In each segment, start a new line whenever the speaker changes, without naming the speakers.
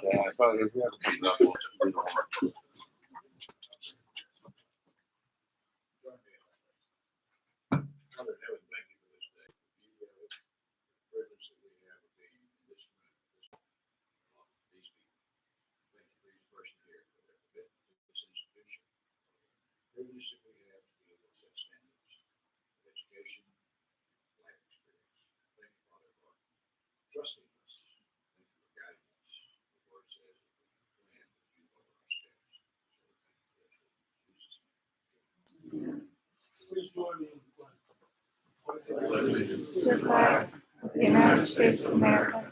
Yeah, I saw it.
Trusting us, thank you for guiding us. The word says that we plan that you order our steps. So thank you for that. Please join me in
To the flag of the United States of America,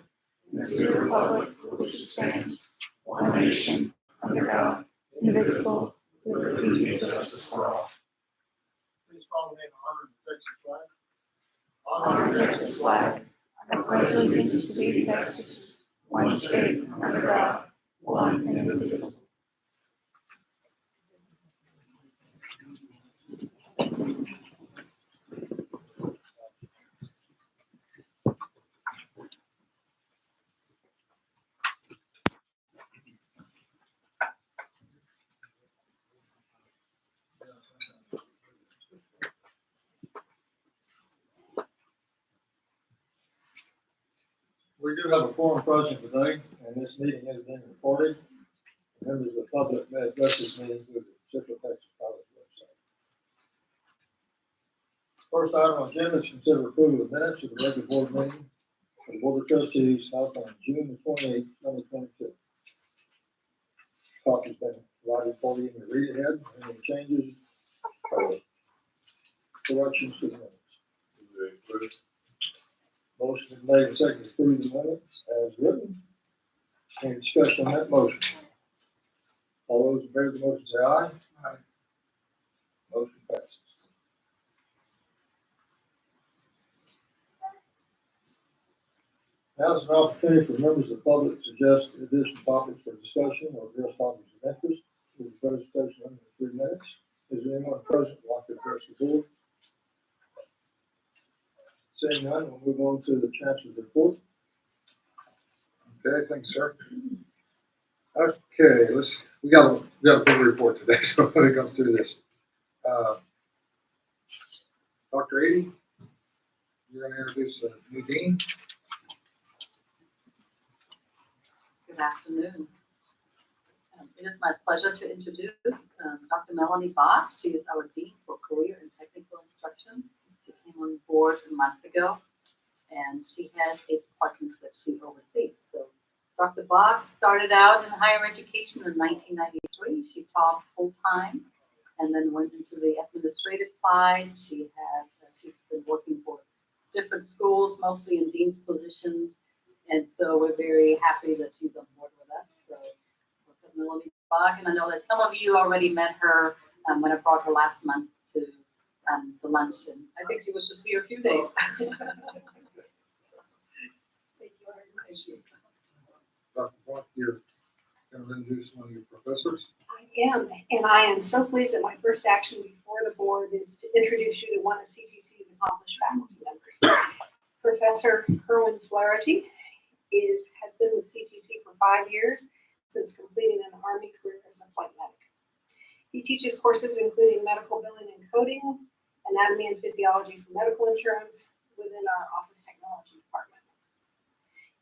and to the republic for which it stands, one nation, under God, indivisible, with liberty and justice for all.
Please follow me in honor of the Texas flag.
Honor the Texas flag. I pledge allegiance to thee, Texas, one state, under God, one and indivisible.
We do have a quorum present today, and this meeting has been recorded. Members of the public may address this meeting through the Central Texas College website. First item on the agenda is consider approval of minutes of the regular board meeting for the Board of Trustees held on June 28, 2022. Copy's been provided for you to read ahead. Any changes or corrections to the minutes? Motion is made and seconded to approve the minutes as written. Any discussion on that motion? All those in favor of the motion say aye. Aye. Motion passes. Now is an opportunity for members of the public to suggest additional topics for discussion or address topics of interest. With the presentation under 3 minutes. Is there anyone present who would like to address the board? Seeing none, we'll move on to the chancellor's report.
Okay, thanks, sir. Okay, we got a big report today, so let me go through this. Dr. Adie, you're going to introduce the new dean.
Good afternoon. It is my pleasure to introduce Dr. Melanie Bach. She is our Dean for Career and Technical Instruction. She came on board a month ago, and she has 8 departments that she oversees. So Dr. Bach started out in higher education in 1993. She taught full-time and then went into the administrative side. She's been working for different schools, mostly in dean's positions. And so we're very happy that she's on board with us. So Dr. Melanie Bach, and I know that some of you already met her when I brought her last month to the lunch, and I think she was just here a few days. Thank you very much.
Dr. Bach, you're going to introduce one of your professors.
I am, and I am so pleased that my first action before the board is to introduce you to one of CTC's accomplished faculty members. Professor Kerwin Flaherty has been with CTC for 5 years since completing an Army career as a flight medic. He teaches courses including medical billing and coding, anatomy and physiology for medical insurance within our office technology department.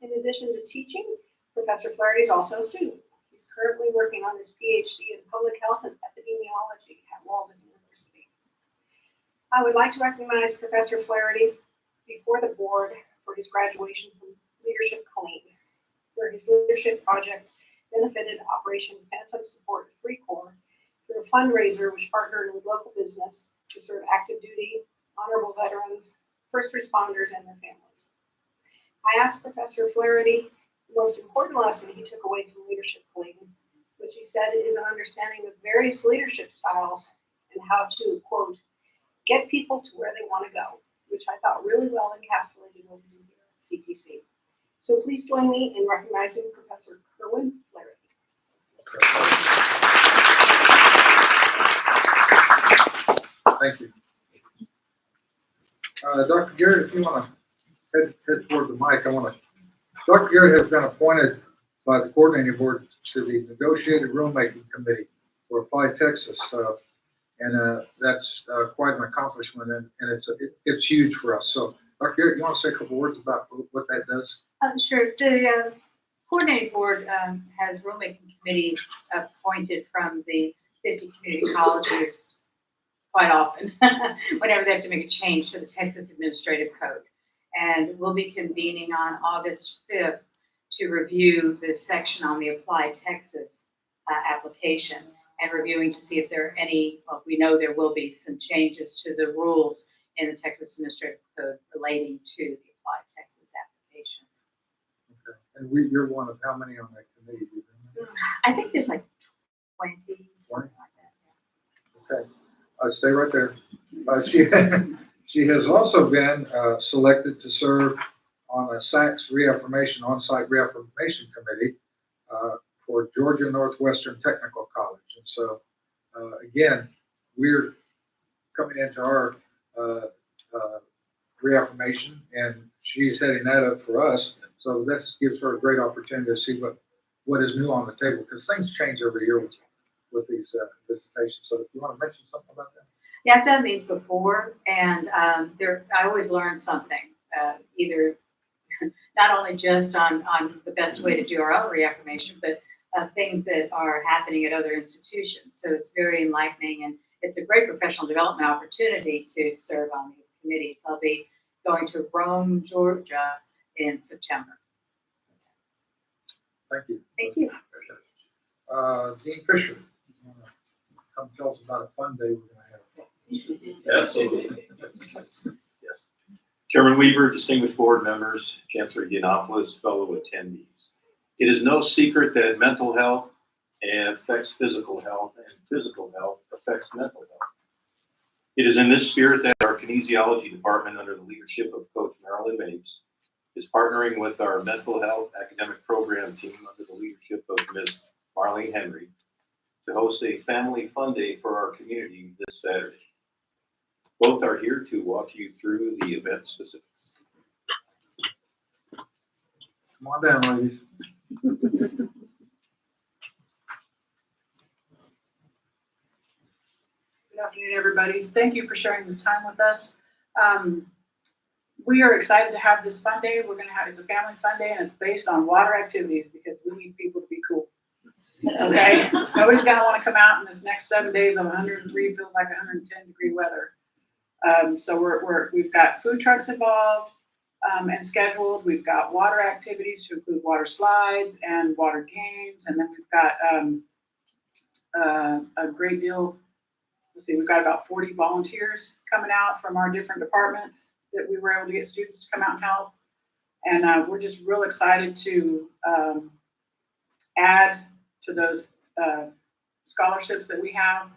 In addition to teaching, Professor Flaherty is also a student. He's currently working on his PhD in public health and epidemiology at Walden University. I would like to recognize Professor Flaherty before the board for his graduation from Leadership Clean, where his leadership project benefited Operation Phantom Support 3 Corps through a fundraiser which partnered with local business to serve active duty, honorable veterans, first responders, and their families. I asked Professor Flaherty the most important lesson he took away from Leadership Clean, which he said is an understanding of various leadership styles and how to, quote, get people to where they want to go, which I thought really well encapsulated what we do here at CTC. So please join me in recognizing Professor Kerwin Flaherty.
Thank you. Dr. Garrett, if you want to head toward the mic, Dr. Garrett has been appointed by the coordinating board to the negotiated rulemaking committee for Applied Texas. And that's quite an accomplishment, and it's huge for us. So, Dr. Garrett, you want to say a couple words about what that does?
Sure. The coordinating board has rulemaking committees appointed from the 50 community colleges quite often, whenever they have to make a change to the Texas Administrative Code. And we'll be convening on August 5th to review the section on the Applied Texas application and reviewing to see if there are any, well, we know there will be some changes to the rules in the Texas Administrative Code relating to the Applied Texas application.
Okay. And you're one of how many on that committee? Do you know?
I think there's like 20, something like that.
Okay. Stay right there. She has also been selected to serve on a SACS reaffirmation, on-site reaffirmation committee for Georgia Northwestern Technical College. And so, again, we're coming into our reaffirmation, and she's heading that up for us. So this gives her a great opportunity to see what is new on the table, because things change every year with these visitations. So if you want to mention something about that.
Yeah, I've done these before, and I always learn something, either not only just on the best way to do our own reaffirmation, but things that are happening at other institutions. So it's very enlightening, and it's a great professional development opportunity to serve on these committees. I'll be going to Rome, Georgia in September.
Thank you.
Thank you.
Dean Fisher, you want to come tell us about a fun day we're going to have?
Absolutely. Yes. Chairman Weaver, distinguished board members, Chancellor Giannopoulos, fellow attendees. It is no secret that mental health affects physical health, and physical health affects mental health. It is in this spirit that our kinesiology department, under the leadership of Coach Marilyn Mapes, is partnering with our mental health academic program team under the leadership of Ms. Marlene Henry to host a family fun day for our community this Saturday. Both are here to walk you through the event specifics.
Come on down, ladies.
Good afternoon, everybody. Thank you for sharing this time with us. We are excited to have this fun day. It's a family fun day, and it's based on water activities because we need people to be cool. Okay? Nobody's gonna want to come out in this next 7 days of 103, feels like 110-degree weather. So we've got food trucks involved and scheduled. We've got water activities to include water slides and water games, and then we've got a great deal. Let's see, we've got about 40 volunteers coming out from our different departments that we were able to get students to come out and help. And we're just real excited to add to those scholarships that we have.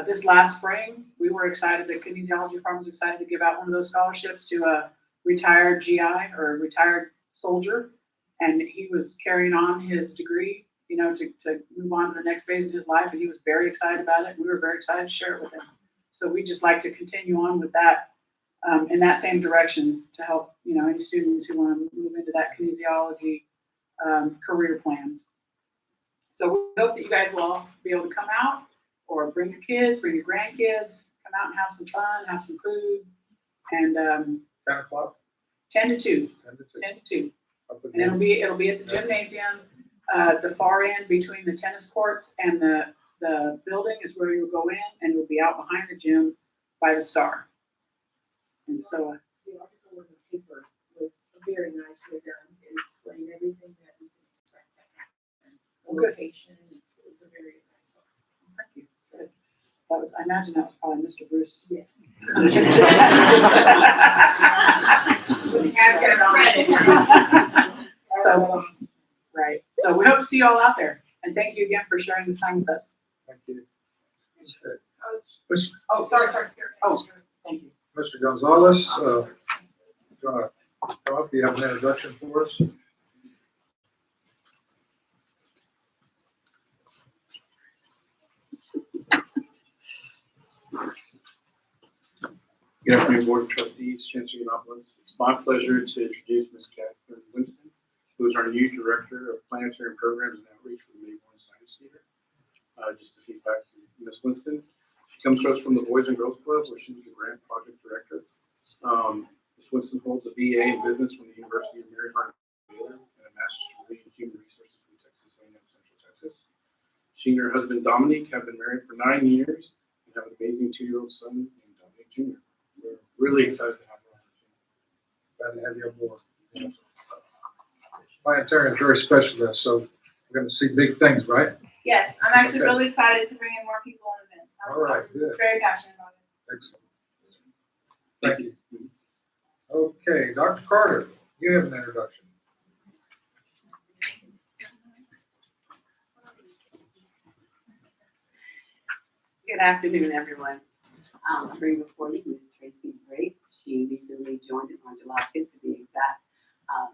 This last spring, we were excited, the kinesiology department was excited to give out one of those scholarships to a retired GI or a retired soldier. And he was carrying on his degree, to move on to the next phase of his life. And he was very excited about it. We were very excited to share it with him. So we just like to continue on with that in that same direction to help, any students who want to move into that kinesiology career plan. So we hope that you guys will all be able to come out or bring your kids, bring your grandkids, come out and have some fun, have some food. And
10 o'clock?
10 to 2.
10 to 2.
10 to 2. And it'll be at the gymnasium. The far end between the tennis courts and the building is where you'll go in, and you'll be out behind the gym by the Star. And so
the article in the paper was very nicely done. It explained everything that we can expect to happen. The location, it was a very nice article.
thank you. Good. I imagine that was probably Mr. Bruce.
Yes.
So, right. So we hope to see you all out there. And thank you again for sharing this time with us.
Thank you.
Oh, sorry. Oh, thank you.
Mr. Gonzalez, do you want to come up? Do you have an introduction for us?
Good afternoon, Board of Trustees, Chancellor Giannopoulos. It's my pleasure to introduce Ms. Catherine Winston, who is our new Director of Planetary Programs and Outreach for the May 1 Science Theater. Just to feedback to Ms. Winston. She comes to us from the Boys and Girls Club, where she was the grant project director. Ms. Winston holds a BA in business from the University of Mary Hardin and a master's degree in human resources from Texas A&M Central Texas. She and her husband Dominique have been married for 9 years and have an amazing 2-year-old son named Dominic Jr. We're really excited to have her on our team.
Glad to have you on board. Planetarium is very specialist, so we're gonna see big things, right?
Yes, I'm actually
Okay.
really excited to bring in more people on events.
All right, good.
Very passionate about it.
Excellent. Thank you. Okay, Dr. Carter, you have an introduction.
Good afternoon, everyone. Bring before you Ms. Tracy Grace. She recently joined us on July 5th to be exact.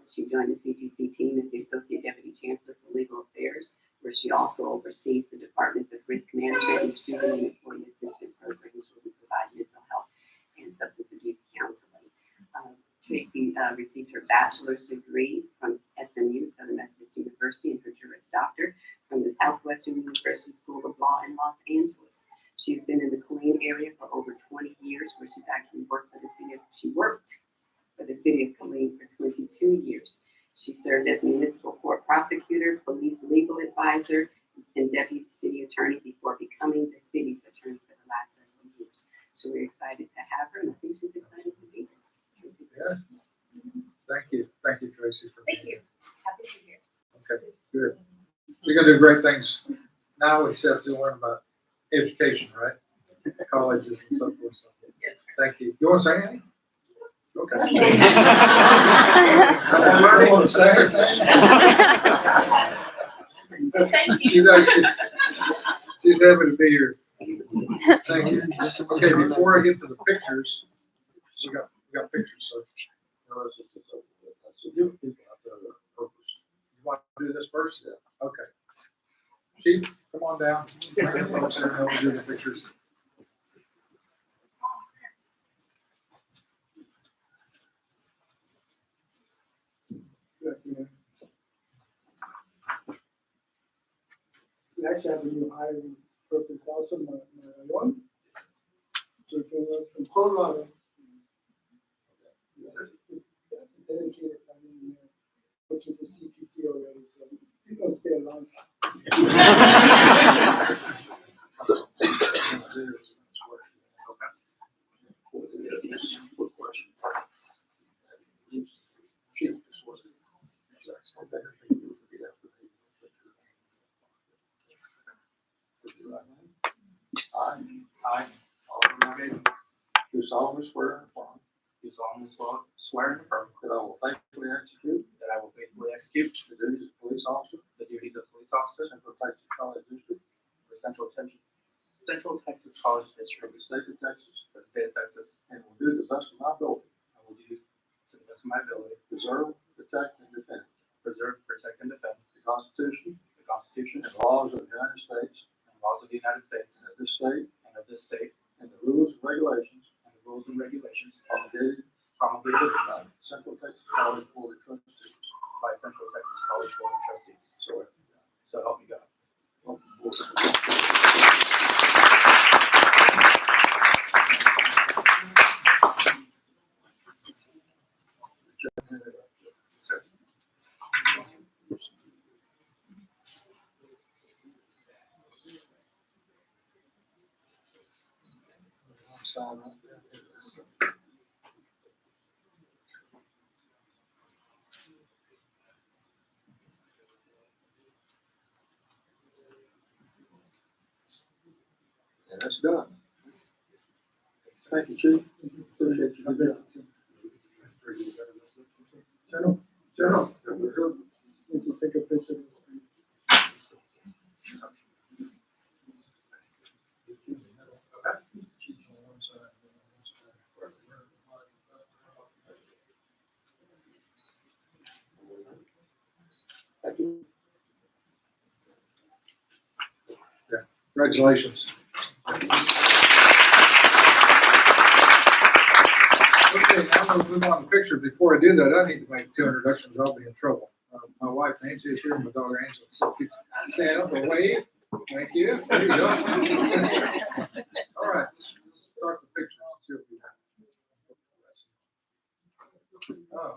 She joined the CTC team as the Associate Deputy Chancellor for Legal Affairs, where she also oversees the Departments of Risk Management and Student and Employee Assistance Programs, where we provide mental health and substance abuse counseling. Tracy received her bachelor's degree from SMU, Southern Methodist University, and her Juris Doctor from the Southwestern University School of Law in Los Angeles. She's been in the Killeen area for over 20 years, where she's actually worked for the city of Killeen for 22 years. She served as municipal court prosecutor, police legal advisor, and deputy city attorney before becoming the city's attorney for the last several years. So we're excited to have her, and I think she's excited to be here. Tracy,
Yes. Thank you, Tracy.
Thank you. Happy to be here.
Okay, good. You're gonna do great things. Now we just have to learn about education, right? Colleges and so forth. So, thank you. You want to say anything? Okay.
I want to say anything.
Thank you.
She's happy to be here. Thank you. Okay, before I get to the pictures, we got pictures, so. You want to do this first? Yeah. Okay. Chief, come on down. Bring the folks here and we'll do the pictures.
We actually have a new hiring purpose also, Marion. So from Colorado. That's a dedicated family man working for CTC already, so he's gonna stay a long time.
I, Oliver Morgan,
Do solemnly swear and affirm
do solemnly swear and affirm
that I will faithfully execute
that I will faithfully execute
the duties of police officer
the duties of police officer
and protect the College District
for Central Texas College District
of the state of Texas,
for the state of Texas,
and will do the best of my ability
I will do to the best of my ability
preserve, protect, and defend
preserve, protect, and defend
the Constitution
the Constitution
and laws of the United States
and laws of the United States
and of this state,
and of this state,
and the rules and regulations
and the rules and regulations
promulgated
promulgated
by Central Texas College Board of Trustees.
by Central Texas College Board of Trustees.
So help me God.
So help me God.
And that's done. Thank you, Chief. Appreciate you doing that. General.
Need to take a picture.
Thank you.
Congratulations. Okay, now we'll move on to pictures. Before I do that, I need to make 2 introductions. I'll be in trouble. My wife Nancy is here, and my daughter Angela, so keep stand up and wave. Thank you. There you go. All right, let's start the picture. See what we have. Oh,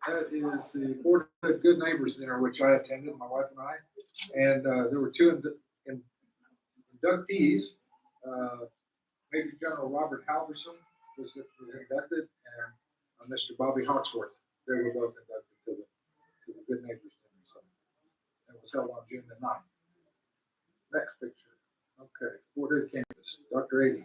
that is the Board of Good Neighbors dinner, which I attended, my wife and I. And there were two inductees. Major General Robert Halverson was inducted, and Mr. Bobby Hawksworth. They were both inducted to the Good Neighbors dinner. So that was held on June the 9th. Next picture. Okay, Fort Hood campus. Dr. Ady.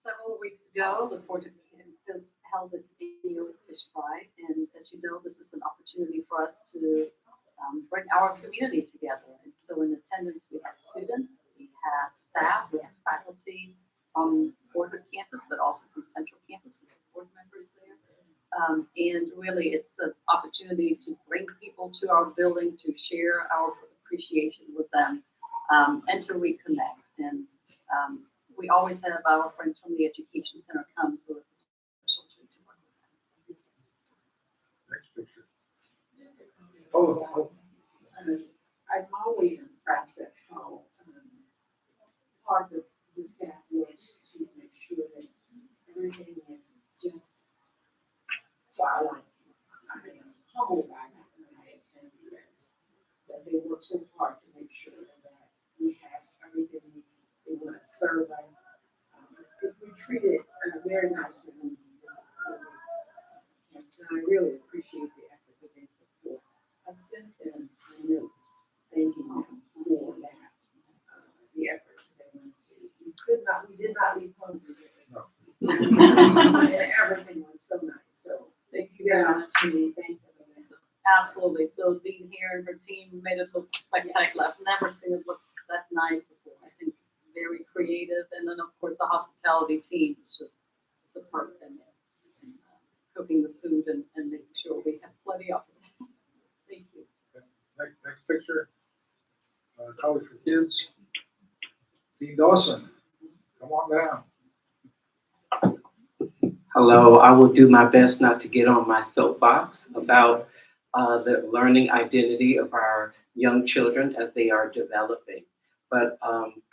Several weeks ago, the Fort Hood campus held its annual fish fry, and as you know, this is an opportunity for us to bring our community together. And so in attendance, we had students, we had staff, we had faculty from Fort Hood campus, but also from Central campus. We had board members there. And really, it's an opportunity to bring people to our building, to share our appreciation with them, and to reconnect. And we always have our friends from the Education Center come, so it's a special treat to work with them.
Next picture.
Just a comment.
Oh.
I'm always impressed at how hard the staff works to make sure that everything is just, so I am humbled by that when I attend events, that they work so hard to make sure that we have everything we need. They want to serve us. If we treat it very nicely when we visit. And I really appreciate the effort that they put forth. I sent them a note thanking them for that, the efforts they went to. We did not leave hungry.
No.
And everything was so nice. So thank you very much. Thank you.
Absolutely. So being here and her team made it look spectacular. I've never seen it look that nice before. I think very creative. And then, of course, the hospitality team is just superb in cooking the food and making sure we have plenty of it. Thank you.
Next picture. College for Kids. Dean Dawson, come on down.
Hello, I will do my best not to get on my soapbox about the learning identity of our young children as they are developing. But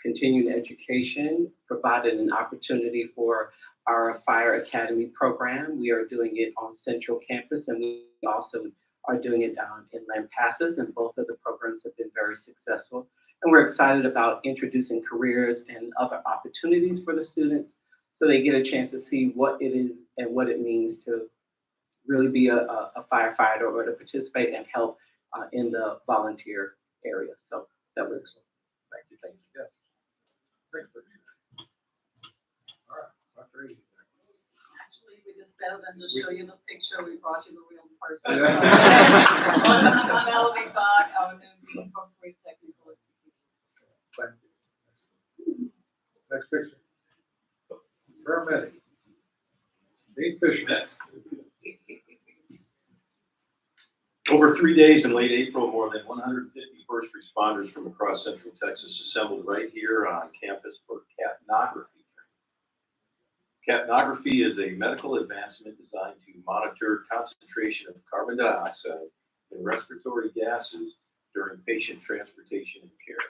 continuing education provided an opportunity for our Fire Academy program. We are doing it on Central Campus, and we also are doing it in Lampasas, and both of the programs have been very successful. And we're excited about introducing careers and other opportunities for the students so they get a chance to see what it is and what it means to really be a firefighter or to participate and help in the volunteer area. So that was, thank you.
Yes. Next picture. All right, Dr. Ady.
Actually, we did better than just show you the picture. We brought you the real person. Melanie Bach, our new Dean for Free Technical Education.
Thank you. Next picture. Paramedic. Dean Fisher.
Over 3 days in late April, more than 150 first responders from across Central Texas assembled right here on campus for capnography training. Capnography is a medical advancement designed to monitor concentration of carbon dioxide and respiratory gases during patient transportation and care.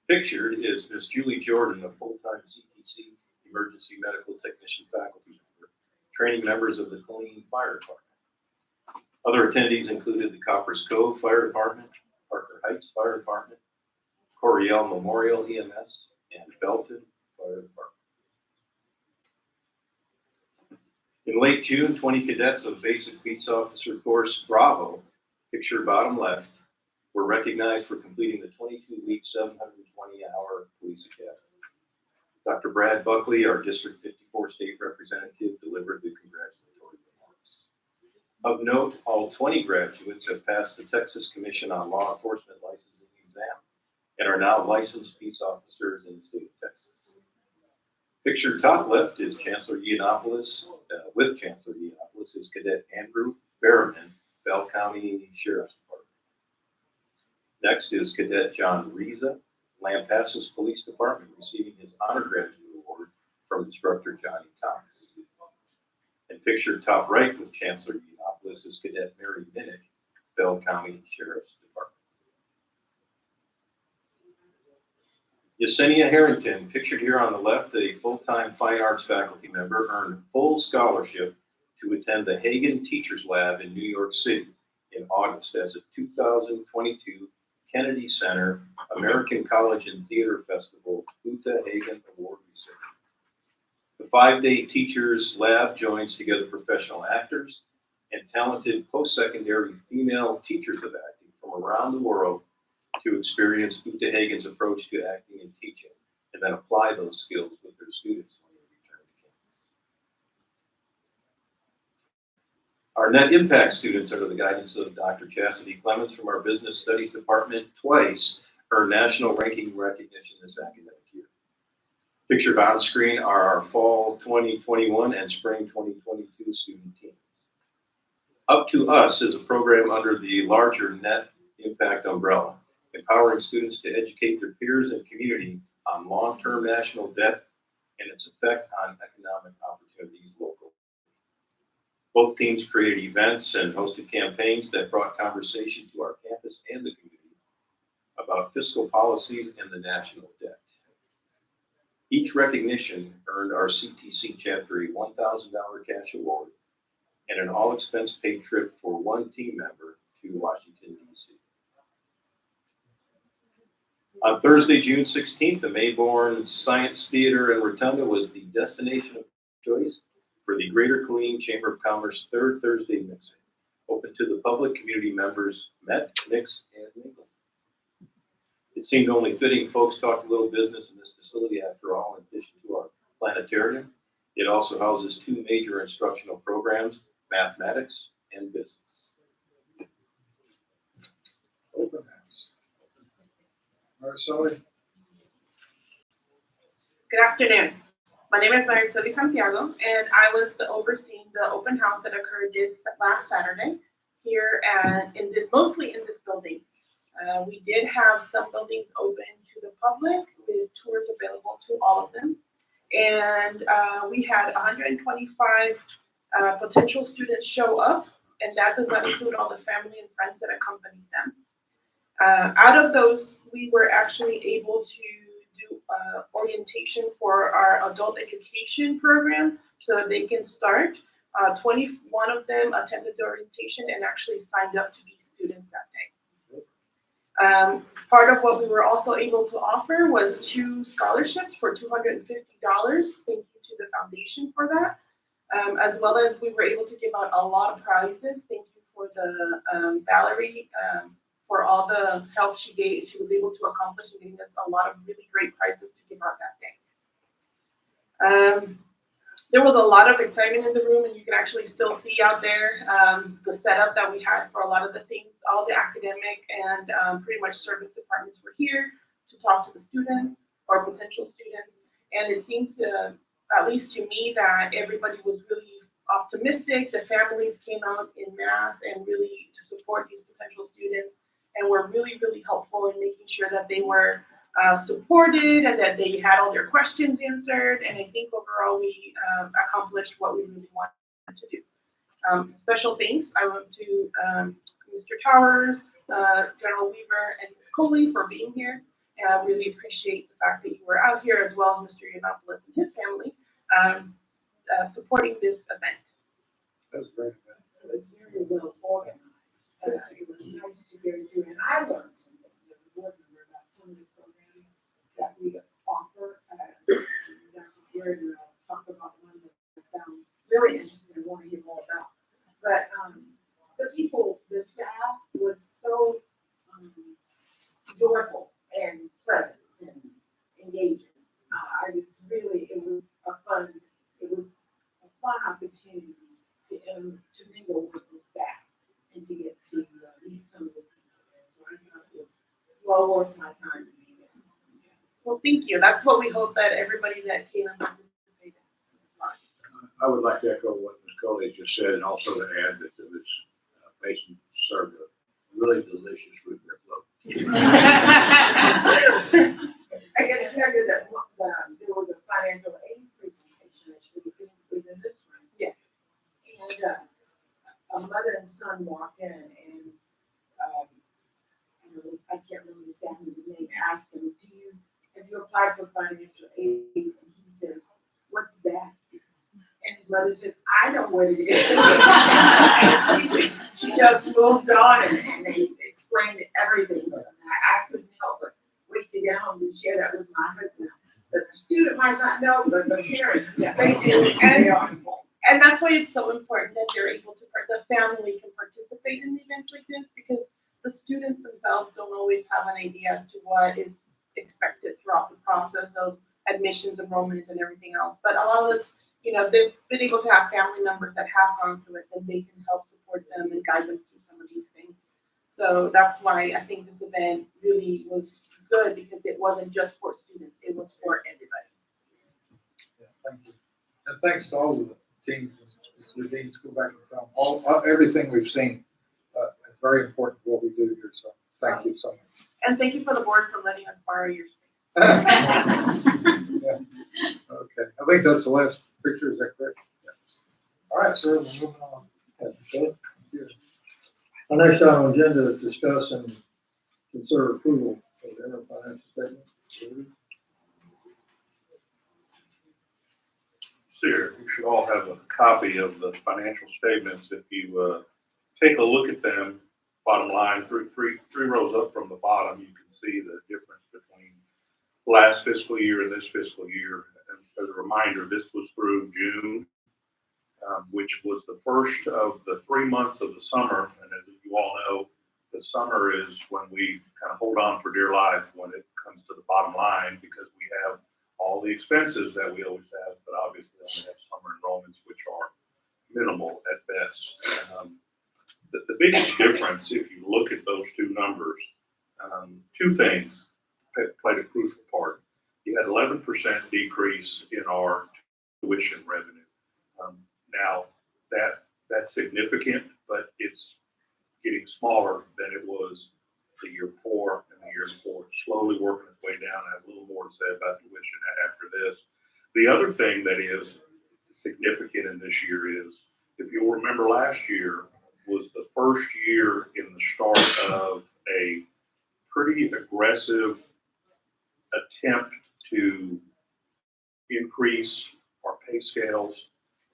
Pictured is Ms. Julie Jordan, a full-time CTC emergency medical technician faculty member, training members of the Killeen Fire Department. Other attendees included the Coppers Cove Fire Department, Parker Heights Fire Department, Coryell Memorial EMS, and Belton Fire Department. In late June, 20 cadets of Basic Peace Officer Course Bravo, pictured bottom left, were recognized for completing the 22-week, 720-hour police academy. Dr. Brad Buckley, our District 54 state representative, delivered the congratulatory remarks. Of note, all 20 graduates have passed the Texas Commission on Law Enforcement licensing exam and are now licensed peace officers in the state of Texas. Pictured top left is Chancellor Yiannopoulos. With Chancellor Yiannopoulos is Cadet Andrew Berriman, Bell County Sheriff's Department. Next is Cadet John Reza, Lampasas Police Department, receiving his Honor Graduate Award from instructor Johnny Thomas. And pictured top right with Chancellor Yiannopoulos Indianapolis is Cadet Mary Minnick, Bell County Sheriff's Department. Yesenia Harrington, pictured here on the left, a full-time fine arts faculty member, earned full scholarship to attend the Hagen Teachers Lab in New York City in August as a 2022 Kennedy Center American College and Theater Festival Uta Hagen Award recipient. The 5-day Teachers Lab joins together professional actors and talented post-secondary female teachers of acting from around the world to experience Uta Hagen's approach to acting and teaching, and then apply those skills with their students when they return to campus. Our net impact students, under the guidance of Dr. Chastity Clemens from our Business Studies Department, twice earned national ranking recognition this academic year. Pictured on screen are our fall 2021 and spring 2022 student teams. Up to Us is a program under the larger net impact umbrella, empowering students to educate their peers and community on long-term national debt and its effect on economic opportunities locally. Both teams created events and hosted campaigns that brought conversation to our campus and the community about fiscal policies and the national debt. Each recognition earned our CTC chapter a $1,000 cash award and an all-expense paid trip for one team member to Washington, D.C. On Thursday, June 16th, the Mayborn Science Theater in Rotunda was the destination of choice for the Greater Killeen Chamber of Commerce third Thursday mixing. Open to the public, community members met, mixed, and mingled. It seemed only fitting folks talked a little business in this facility after all. In addition to our planetarium, it also houses two major instructional programs, mathematics and business.
Open house. Maricela?
Good afternoon. My name is Maricela Santiago, and I was overseeing the open house that occurred this last Saturday here mostly in this building. We did have some buildings open to the public with tours available to all of them. And we had 125 potential students show up, and that does not include all the family and friends that accompanied them. Out of those, we were actually able to do orientation for our adult education program so that they can start. 21 of them attended the orientation and actually signed up to be students that day. Part of what we were also able to offer was 2 scholarships for $250. Thank you to the foundation for that. As well as we were able to give out a lot of prizes. Thank you for the Valerie for all the help she gave. She was able to accomplish and giving us a lot of really great prizes to give out that day. There was a lot of excitement in the room, and you can actually still see out there the setup that we had for a lot of the things. All the academic and pretty much service departments were here to talk to the students or potential students. And it seemed to, at least to me, that everybody was really optimistic. The families came out in mass and really to support these potential students, and were really, really helpful in making sure that they were supported and that they had all their questions answered. And I think overall we accomplished what we really wanted to do. Special thanks I went to Mr. Towers, General Weaver, and Ms. Coley for being here. And I really appreciate the fact that you were out here, as well as Mr. Yiannopoulos and his family, supporting this event.
That was a great event.
It was very well organized. It was nice to go through, and I learned some things as a board member about some of the programs that we offer. Dr. Gordon talked about one that I found really interesting and want to hear more about. But the people, the staff was so joyful and pleasant and engaging. It was a fun opportunity to mingle with the staff and to get to meet some of the people there. So I thought it was well worth my time to be there.
Well, thank you. That's what we hope that everybody that came and participated.
I would like to echo what Ms. Coley just said, and also to add that there was patient served a really delicious root beer float.
I got to tell you that there was a financial aid presentation that should be was in this room.
Yeah.
And a mother staff member may ask him, have you applied for financial aid? And he says, what's that? And his mother says, I know what it is. And she just moved on and they explained everything. And I couldn't help but wait to get home and share that with my husband. The student might not know, but the parents, yeah, they do. And they are involved.
And that's why it's so important that they're able to, the family can participate in events like this, because the students themselves don't always have an idea as to what is expected throughout the process of admissions, enrollment, and everything else. But a lot of it's, they've been able to have family members that have gone through it, and they can help support them and guide them through some of these things. So that's why I think this event really was good, because it wasn't just for students, it was for everybody.
Yeah, thank you. And thanks to all of the teams, the deans, go back and film, everything we've seen. It's very important what we do here, so thank you so much.
And thank you for the board for letting us borrow your space.
Yeah. Okay, I think that's the last picture, is that correct? Yes. All right, sir, we're moving on.
Okay. Our next item on the agenda is discuss and consider approval of the interim financial statement.
Sir, you should all have a copy of the financial statements. If you take a look at them, bottom line, three rows up from the bottom, you can see the difference between last fiscal year and this fiscal year. And as a reminder, this was through June, which was the first of the 3 months of the summer. And as you all know, the summer is when we kind of hold on for dear life when it comes to the bottom line, because we have all the expenses that we always have, but obviously only have summer enrollments, which are minimal at best. The biggest difference, if you look at those two numbers, two things played a crucial part. You had 11% decrease in our tuition revenue. Now, that's significant, but it's getting smaller than it was the year before and the year before. It's slowly working its way down. I have a little more to say about tuition after this. The other thing that is significant in this year is, if you'll remember, last year was the first year in the start of a pretty aggressive attempt to increase our pay scales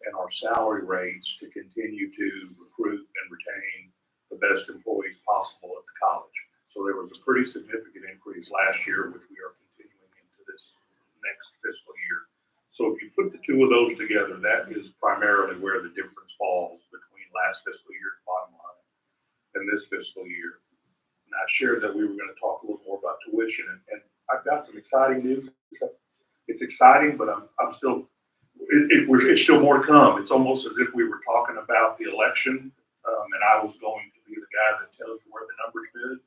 and our salary rates to continue to recruit and retain the best employees possible at the college. So there was a pretty significant increase last year, which we are continuing into this next fiscal year. So if you put the two of those together, that is primarily where the difference falls between last fiscal year's bottom line and this fiscal year. And I shared that we were going to talk a little more about tuition, and I've got some exciting news. It's exciting, but I'm still, it's still more to come. It's almost as if we were talking about the election, and I was going to be the guy that tells you where the numbers did.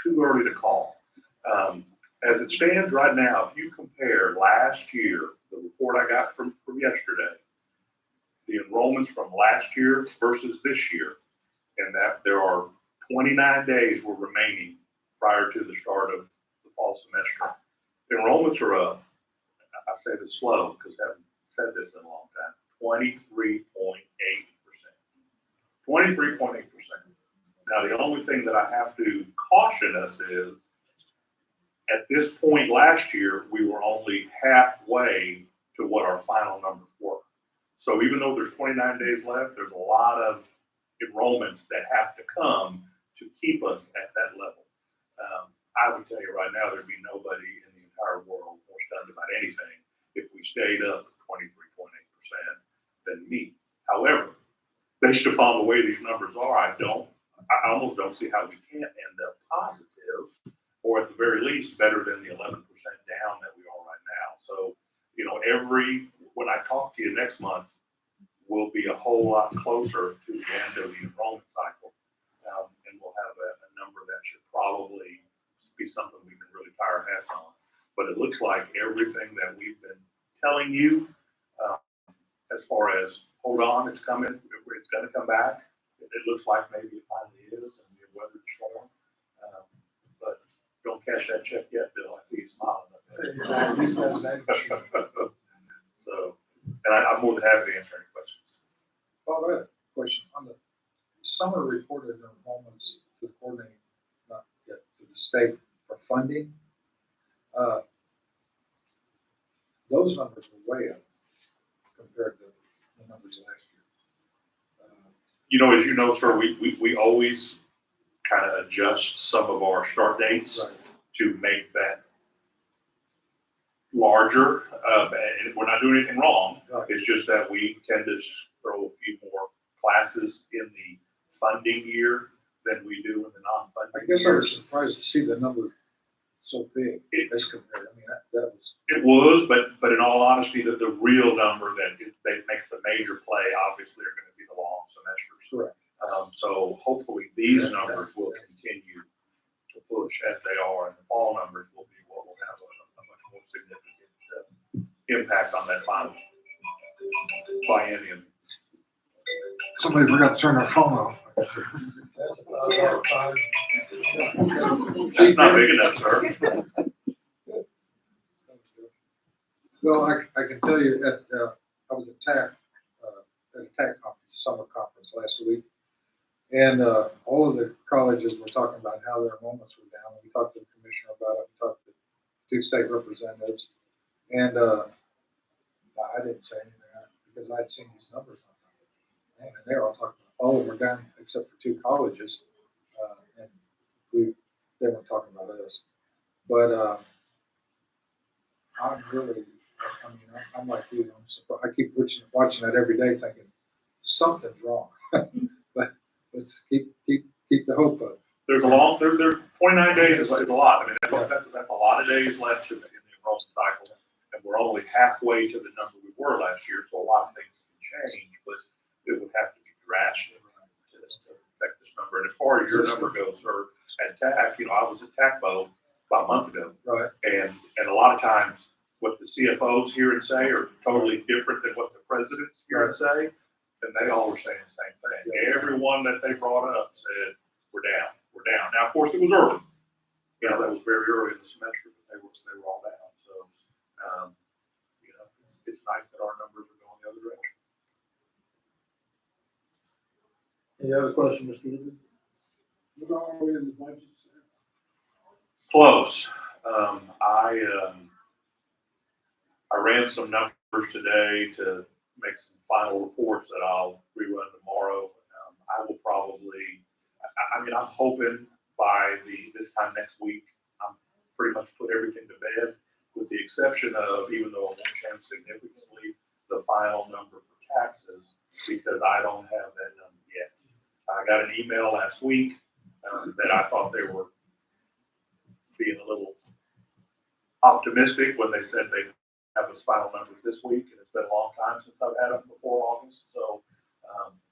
Too early to call. As it stands right now, if you compare last year, the report I got from yesterday, the enrollments from last year versus this year, and that there are 29 days were remaining prior to the start of the fall semester. The enrollments are up. I say this slow because I haven't said this in a long time. 23.8%. 23.8%. Now, the only thing that I have to caution us is, at this point last year, we were only halfway to what our final numbers were. So even though there's 29 days left, there's a lot of enrollments that have to come to keep us at that level. I would tell you right now, there'd be nobody in the entire world more stunned about anything if we stayed up at 23.8% than me. However, based upon the way these numbers are, I almost don't see how we can't end up positive, or at the very least better than the 11% down that we are right now. So, when I talk to you next month, we'll be a whole lot closer to the end of the enrollment cycle, and we'll have a number that should probably be something we can really tie our hats on. But it looks like everything that we've been telling you, as far as hold on, it's coming, it's going to come back. It looks like maybe it finally is, and we've weathered the storm. But don't cash that check yet, Bill. I see you smiling up there. So, and I'm more than happy to answer any questions.
All right, question on the summer reported enrollments to the coordinating, not yet to the state for funding, those numbers were way up compared to the numbers last year.
You know, as you know, sir, we always kind of adjust some of our start dates
Right.
to make that larger. And we're not doing anything wrong.
Right.
It's just that we tend to throw a few more classes in the funding year than we do in the
I
non-funding
guess I was
years.
surprised to see the number so big as compared. I mean, that was.
It was, but in all honesty, that the real number that makes the major play, obviously, are going to be the long semesters.
Correct.
So hopefully these numbers will continue to push as they are, and the fall numbers will be what will have a much more significant impact on that final biennium.
Somebody forgot to turn their phone off.
That's about our time.
That's not big enough, sir.
Well, I can tell you I was at TAC conference, summer conference last week. And all of the colleges were talking about how their enrollments were down. We talked to the commissioner about it. We talked to 2 state representatives. And I didn't say anything because I'd seen these numbers. And they were all talking about all of them were down except for 2 colleges. And they weren't talking about us. But I'm like you. I'm surprised. I keep watching that every day thinking something's wrong. But let's keep the hope up.
There's 29 days is a lot. I mean, that's a lot of days left in the enrollment cycle. And we're only halfway to the number we were last year, so a lot of things can change, but it would have to be drastic to affect this number. And as far as your number goes, sir, at TAC, I was at TACBO about a month ago.
Right.
And a lot of times what the CFOs hear and say are totally different than what the presidents hear and say. And they all were saying the same thing.
Yeah.
Everyone that they brought up said, we're down. Now, of course, it was early. That was very early in the semester, but they were all down. So, it's nice that our numbers are going the other direction.
Any other question, Mr. Weaver?
What are we in the budget?
Close. I ran some numbers today to make some final reports that I'll rerun tomorrow. I will probably, I'm hoping by this time next week, I'm pretty much put everything to bed, with the exception of, even though it won't change significantly, the final number for taxes, because I don't have that number yet. I got an email last week that I thought they were being a little optimistic when they said they have us final numbers this week, and it's been a long time since I've had them before August, so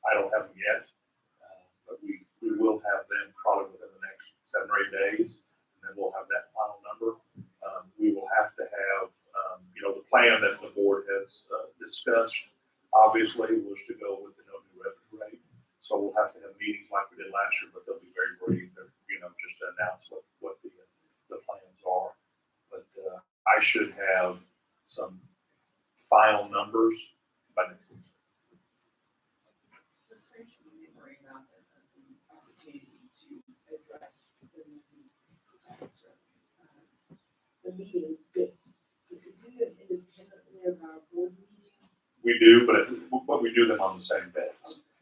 I don't have them yet. But we will have them probably within the next 7 or 8 days, and then we'll have that final number. We will have to have, the plan that the board has discussed, obviously, was to go with the no new revenue rate. So we'll have to have meetings like we did last year, but they'll be very brief, just to announce what the plans are. But I should have some final numbers by next week.
The meetings that we could do them independently of our board meetings.
We do, but we do them on the same day.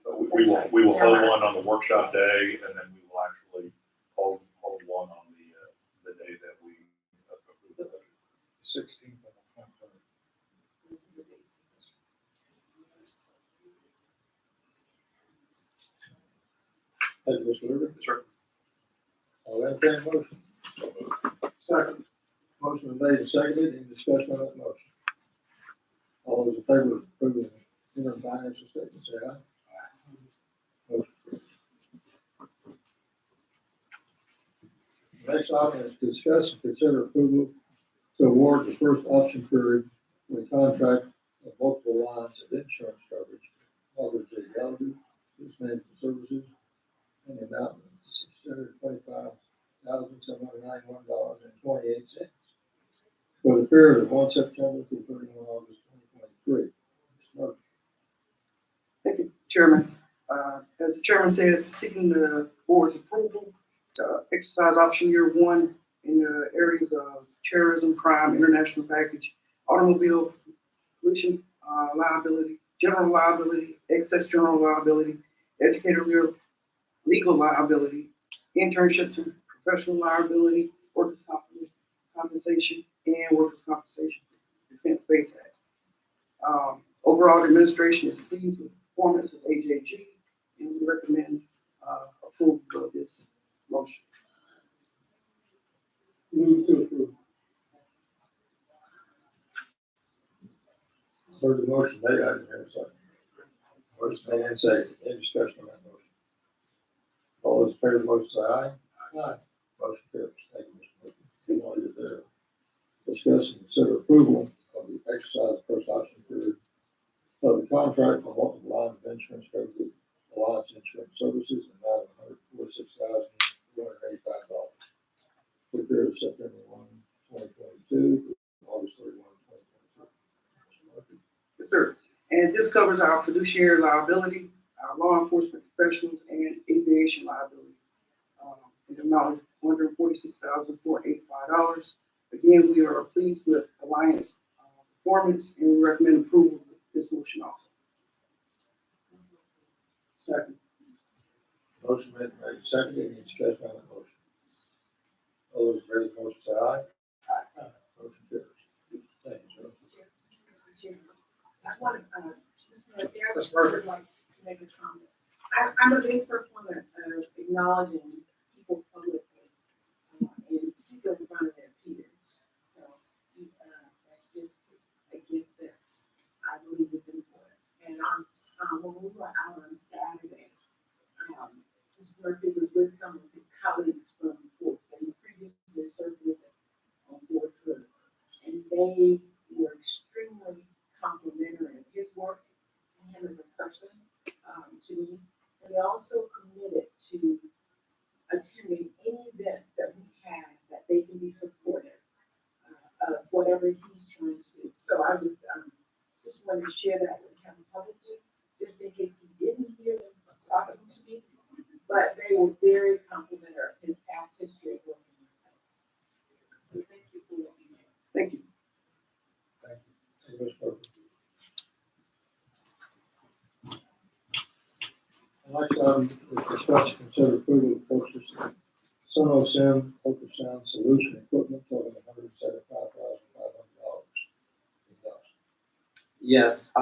So we will hold one on the workshop day, and then we will actually hold one on the day that we approve the budget.
16th and 23rd.
Those are the dates.
Thank you, Mr. Weaver.
Sure.
I'll entertain a motion.
Second.
Motion is made and seconded. Any discussion on that motion? All those in favor of approving the interim financial statement, say aye. Motion carries. Next item is discuss and consider approval to award the first option period for the contract of multiple lines of insurance coverage. Robert J. Gallagher, this management services, and the amount of $625,791.28 for the period of 1 September through 31 August 2023.
Thank you, Chairman. As the chairman said, seeking the board's approval to exercise option year 1 in the areas of terrorism, crime, international package, automobile, pollution, liability, general liability, excess general liability, educator legal liability, internships and professional liability, workers' compensation, and workers' compensation defense base act. Overall, the administration is pleased with the performance of AJG, and we recommend approval of this motion.
Move to approve.
Heard the motion made, I didn't hear a second. Motion made and seconded, any discussion on that motion? All those in favor of the motion say aye.
Aye.
Motion carries. Thank you, Mr. Murphy. While you're there, discuss and consider approval of the exercise first option period of the contract for multiple lines of insurance covered with Alliance Insurance Services in the amount of $146,285 for the period of September 1, 2022 to August 31, 2023.
Yes, sir. And this covers our fiduciary liability, our law enforcement professionals, and aviation liability. In the amount of $146,485. Again, we are pleased with Alliance performance, and we recommend approval of this motion also.
Second.
Motion made, seconded, any discussion on that motion? All those in favor of the motion say aye.
Aye.
Motion carries. Thank you, sir.
Mr. Chairman, I want to, Mr. Mayor,
Ms. Murphy.
would like to make a comment. I'm a big proponent of acknowledging people publicly, and particularly in front of their peers. So, that's just a gift that I believe is important. And when we were out on Saturday, Mr. Murphy was with some of his colleagues from Fort, they previously served with him on Fort Hood. And they were extremely complimentary of his work and him as a person, to me. And they also committed to attending any events that we have that they can be supportive of whatever he's trying to do. So I was just wanted to share that with him publicly, just in case he didn't hear them talking to me. But they were very complimentary of his past history of working with them. So thank you for what you did.
Thank you.
Thank you. Thank you, Ms. Murphy. The next item is discuss and consider approval of purchase of SonoSim ultrasound solution equipment totaling $175,500.
Yes,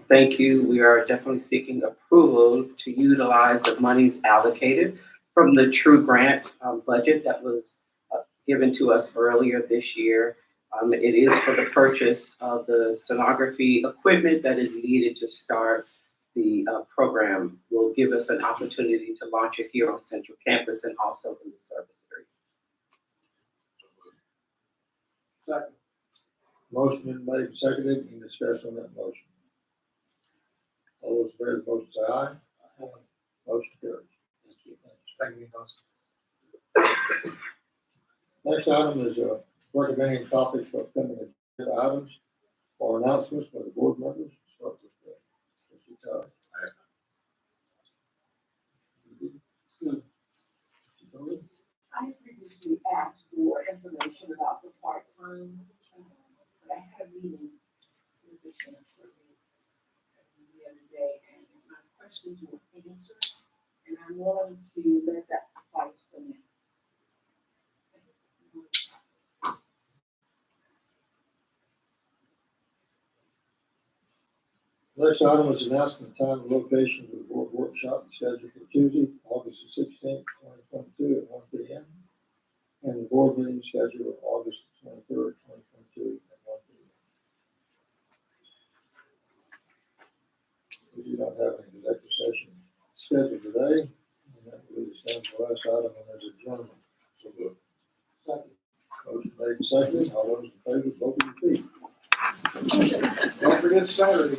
thank you. We are definitely seeking approval to utilize the monies allocated from the True Grant budget that was given to us earlier this year. It is for the purchase of the sonography equipment that is needed to start the program. Will give us an opportunity to launch it here on Central Campus and also in the service area.
Second. Motion been made and seconded, any discussion on that motion? All those in favor of the motion say aye. Aye. Motion carries. Thank you.
Thank you, Dawson.
Next item is recommending topics for upcoming agenda items or announcements by the board members. Start with Trustee Todd.
I previously asked for information about the part-time, but I had a meeting with the chancellor the other day, and my questions were answered, and I'm willing to let that suffice for now.
Next item is announcement of time and location for the board workshop scheduled for Tuesday, August the 16th, 2022 at 1 p.m. And the board meeting scheduled for August 23rd, 2022 at 1 p.m. We do not have an executive session scheduled today, and that will lead us down to the last item on this adjournment. So moved. Second. Motion made and seconded. All those in favor, vote with your feet.
Don't forget Saturday.